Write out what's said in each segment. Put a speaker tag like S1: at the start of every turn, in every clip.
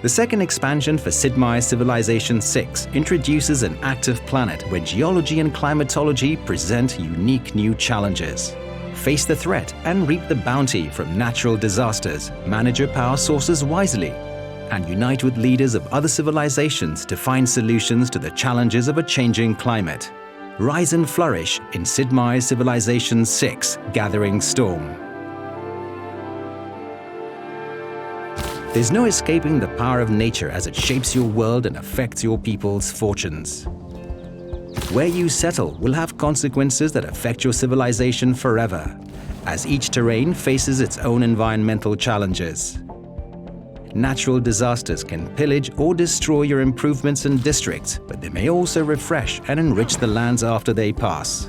S1: The second expansion for Sid Meier's Civilization 6 introduces an active planet where geology and climatology present unique new challenges. Face the threat and reap the bounty from natural disasters, manage your power sources wisely, and unite with leaders of other civilizations to find solutions to the challenges of a changing climate. Rise and flourish in Sid Meier's Civilization 6 Gathering Storm. There's no escaping the power of nature as it shapes your world and affects your people's fortunes. Where you settle will have consequences that affect your civilization forever, as each terrain faces its own environmental challenges. Natural disasters can pillage or destroy your improvements and districts, but they may also refresh and enrich the lands after they pass.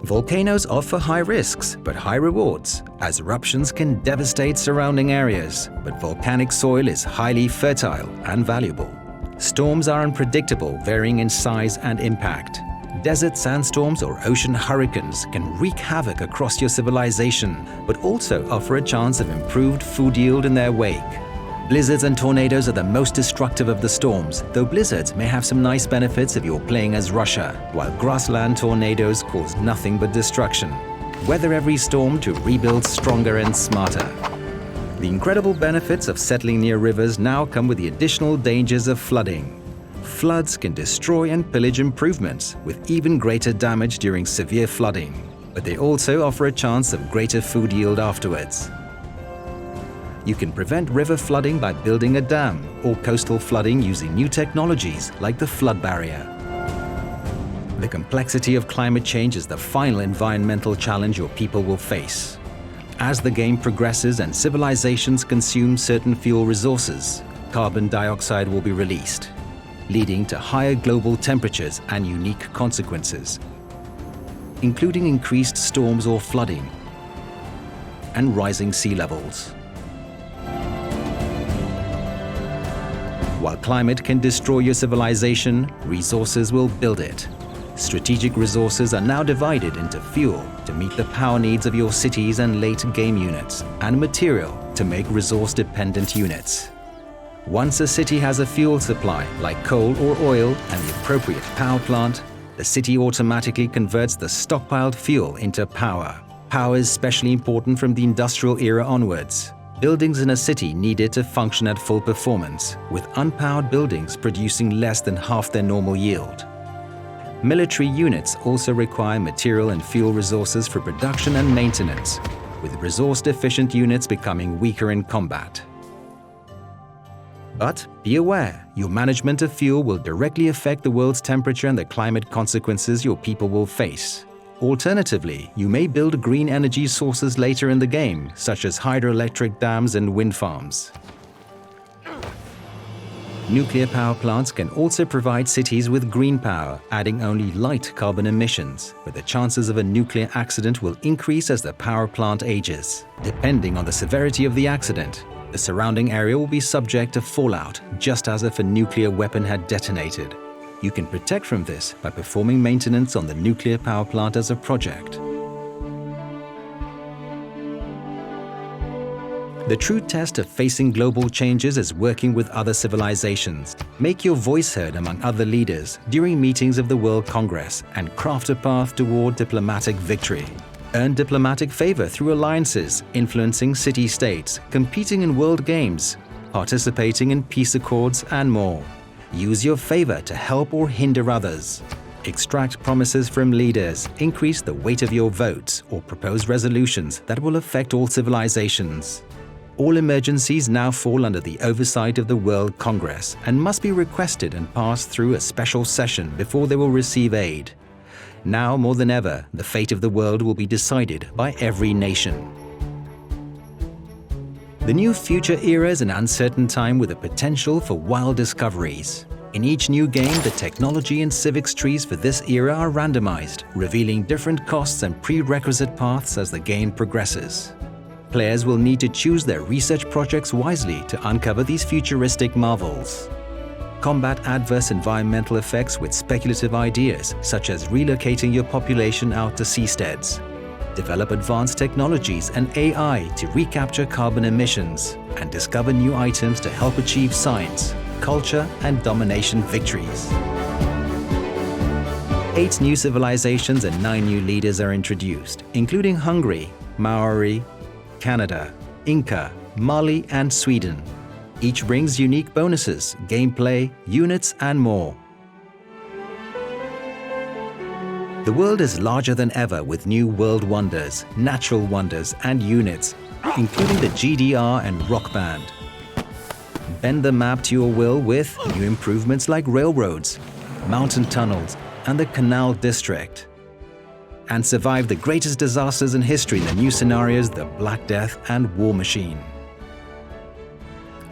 S1: Volcanoes offer high risks, but high rewards, as eruptions can devastate surrounding areas, but volcanic soil is highly fertile and valuable. Storms are unpredictable, varying in size and impact. Desert sandstorms or ocean hurricanes can wreak havoc across your civilization, but also offer a chance of improved food yield in their wake. Blizzards and tornadoes are the most destructive of the storms, though blizzards may have some nice benefits if you're playing as Russia, while grassland tornadoes cause nothing but destruction. Weather every storm to rebuild stronger and smarter. The incredible benefits of settling near rivers now come with the additional dangers of flooding. Floods can destroy and pillage improvements, with even greater damage during severe flooding, but they also offer a chance of greater food yield afterwards. You can prevent river flooding by building a dam, or coastal flooding using new technologies like the flood barrier. The complexity of climate change is the final environmental challenge your people will face. As the game progresses and civilizations consume certain fuel resources, carbon dioxide will be released, leading to higher global temperatures and unique consequences, including increased storms or flooding and rising sea levels. While climate can destroy your civilization, resources will build it. Strategic resources are now divided into fuel to meet the power needs of your cities and late game units, and material to make resource-dependent units. Once a city has a fuel supply, like coal or oil, and the appropriate power plant, the city automatically converts the stockpiled fuel into power. Power is especially important from the industrial era onwards. Buildings in a city needed to function at full performance, with unpowered buildings producing less than half their normal yield. Military units also require material and fuel resources for production and maintenance, with resource-deficient units becoming weaker in combat. But be aware, your management of fuel will directly affect the world's temperature and the climate consequences your people will face. Alternatively, you may build green energy sources later in the game, such as hydroelectric dams and wind farms. Nuclear power plants can also provide cities with green power, adding only light carbon emissions, but the chances of a nuclear accident will increase as the power plant ages. Depending on the severity of the accident, the surrounding area will be subject to fallout, just as if a nuclear weapon had detonated. You can protect from this by performing maintenance on the nuclear power plant as a project. The true test of facing global changes is working with other civilizations. Make your voice heard among other leaders during meetings of the World Congress and craft a path toward diplomatic victory. Earn diplomatic favor through alliances, influencing city-states, competing in world games, participating in peace accords, and more. Use your favor to help or hinder others. Extract promises from leaders, increase the weight of your votes, or propose resolutions that will affect all civilizations. All emergencies now fall under the oversight of the World Congress and must be requested and passed through a special session before they will receive aid. Now more than ever, the fate of the world will be decided by every nation. The new future era is an uncertain time with the potential for wild discoveries. In each new game, the technology and civics trees for this era are randomized, revealing different costs and prerequisite paths as the game progresses. Players will need to choose their research projects wisely to uncover these futuristic marvels. Combat adverse environmental effects with speculative ideas, such as relocating your population out to seasteads. develop advanced technologies and AI to recapture carbon emissions, and discover new items to help achieve science, culture, and domination victories. 8 new civilizations and 9 new leaders are introduced, including Hungary, Maori, Canada, Inca, Mali, and Sweden. Each brings unique bonuses, gameplay, units, and more. The world is larger than ever with new world wonders, natural wonders, and units, including the GDR and Rock Band. Bend the map to your will with new improvements like railroads, mountain tunnels, and the Canal District. And survive the greatest disasters in history in the new scenarios The Black Death and War Machine.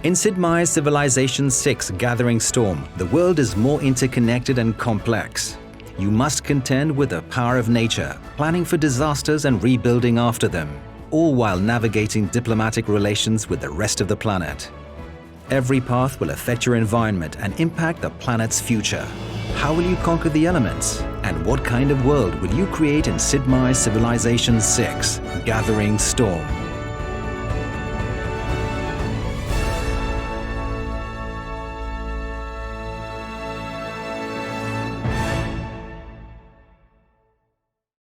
S1: In Sid Meier's Civilization VI Gathering Storm, the world is more interconnected and complex. You must contend with the power of nature, planning for disasters and rebuilding after them, all while navigating diplomatic relations with the rest of the planet. Every path will affect your environment and impact the planet's future. How will you conquer the elements? And what kind of world will you create in Sid Meier's Civilization VI Gathering Storm?